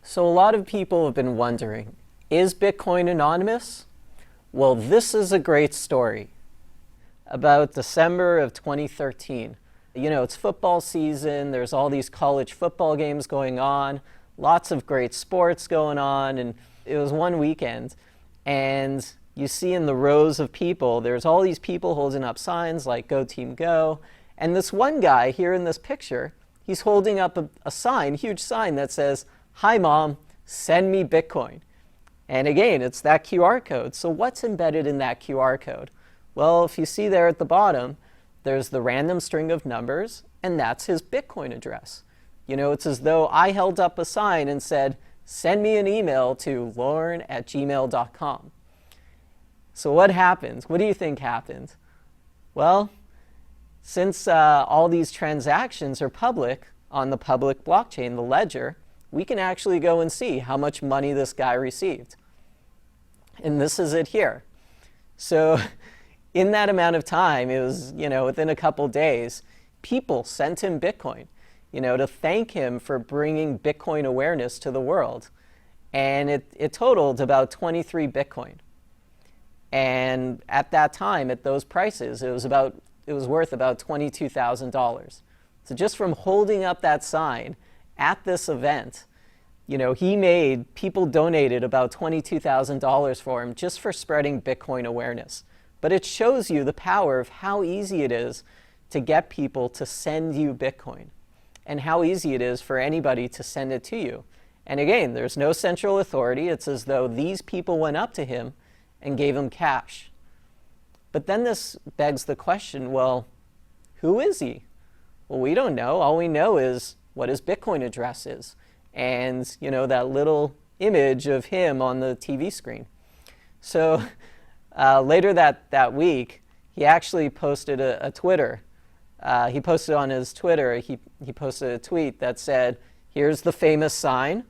So a lot of people have been wondering, is Bitcoin anonymous? Well, this is a great story. About December of 2013. It's football season, there's all these college football games going on, lots of great sports going on, and it was one weekend, and you see in the rows of people, there's all these people holding up signs like "Go Team Go," and this one guy here in this picture, he's holding up a sign, huge sign that says, "Hi Mom, send me Bitcoin." And again, it's that QR code. So what's embedded in that QR code? Well, if you see there at the bottom, there's the random string of numbers, and that's his Bitcoin address. It's as though I held up a sign and said, "Send me an email to lauren@gmail.com." So what happened? What do you think happened? Well, since all these transactions are public on the public blockchain, the ledger, we can actually go and see how much money this guy received. And this is it here. So in that amount of time, it was, within a couple days, people sent him Bitcoin, to thank him for bringing Bitcoin awareness to the world. And it totaled about 23 Bitcoin. And at that time, at those prices, it was worth about $22,000. So just from holding up that sign at this event, people donated about $22,000 for him just for spreading Bitcoin awareness. But it shows you the power of how easy it is to get people to send you Bitcoin, and how easy it is for anybody to send it to you. And again, there's no central authority. It's as though these people went up to him and gave him cash. But then this begs the question, well, who is he? Well, we don't know. All we know is what his Bitcoin address is. And, that little image of him on the TV screen. So later that week, he actually posted a Twitter. He posted on his Twitter, he posted a tweet that said, "Here's the famous sign,"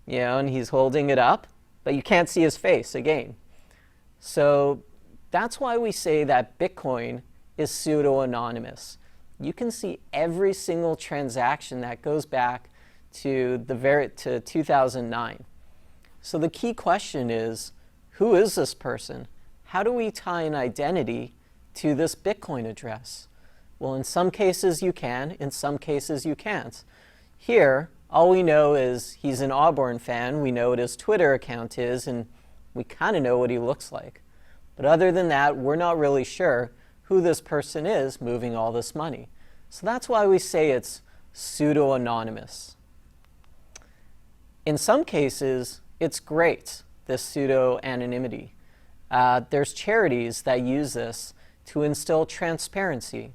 and he's holding it up, but you can't see his face again. So that's why we say that Bitcoin is pseudo-anonymous. You can see every single transaction that goes back to 2009. So the key question is, who is this person? How do we tie an identity to this Bitcoin address? Well, in some cases you can, in some cases you can't. Here, all we know is he's an Auburn fan, we know what his Twitter account is, and we kind of know what he looks like. But other than that, we're not really sure who this person is moving all this money. So that's why we say it's pseudo-anonymous. In some cases, it's great, this pseudo-anonymity. There's charities that use this to instill transparency.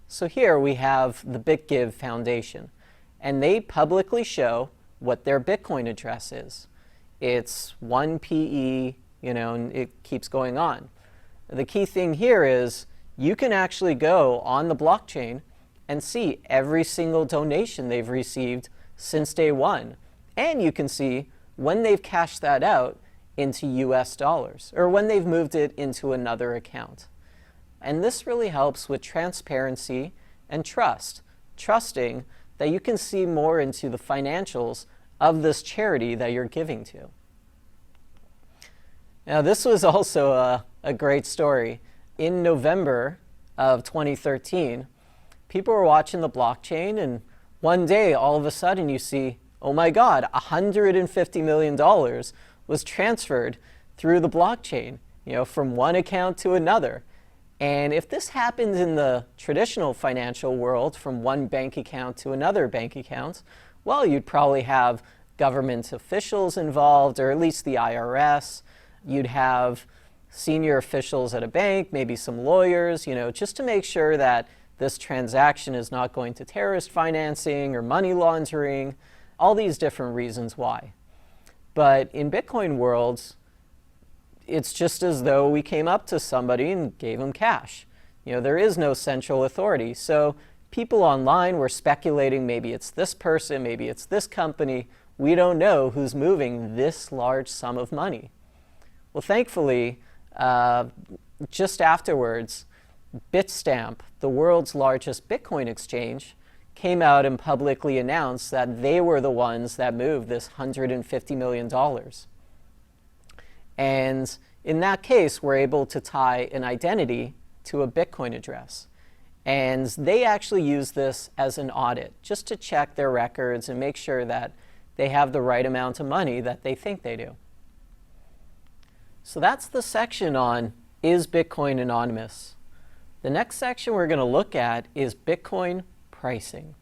So here we have the BitGive Foundation, and they publicly show what their Bitcoin address is. It's 1PE, and it keeps going on. The key thing here is you can actually go on the blockchain and see every single donation they've received since day one. And you can see when they've cashed that out into US dollars, or when they've moved it into another account. And this really helps with transparency and trust, trusting that you can see more into the financials of this charity that you're giving to. Now, this was also a great story. In November of 2013, people were watching the blockchain, and one day, all of a sudden, you see, oh my God, $150 million was transferred through the blockchain, from one account to another. And if this happened in the traditional financial world, from one bank account to another bank account, well, you'd probably have government officials involved, or at least the IRS. You'd have senior officials at a bank, maybe some lawyers, just to make sure that this transaction is not going to terrorist financing or money laundering, all these different reasons why. But in Bitcoin worlds, it's just as though we came up to somebody and gave them cash. There is no central authority. So people online were speculating, maybe it's this person, maybe it's this company. We don't know who's moving this large sum of money. Well, thankfully, just afterwards, Bitstamp, the world's largest Bitcoin exchange, came out and publicly announced that they were the ones that moved this $150 million. And in that case, we're able to tie an identity to a Bitcoin address. And they actually use this as an audit, just to check their records and make sure that they have the right amount of money that they think they do. So that's the section on, is Bitcoin anonymous? The next section we're going to look at is Bitcoin pricing.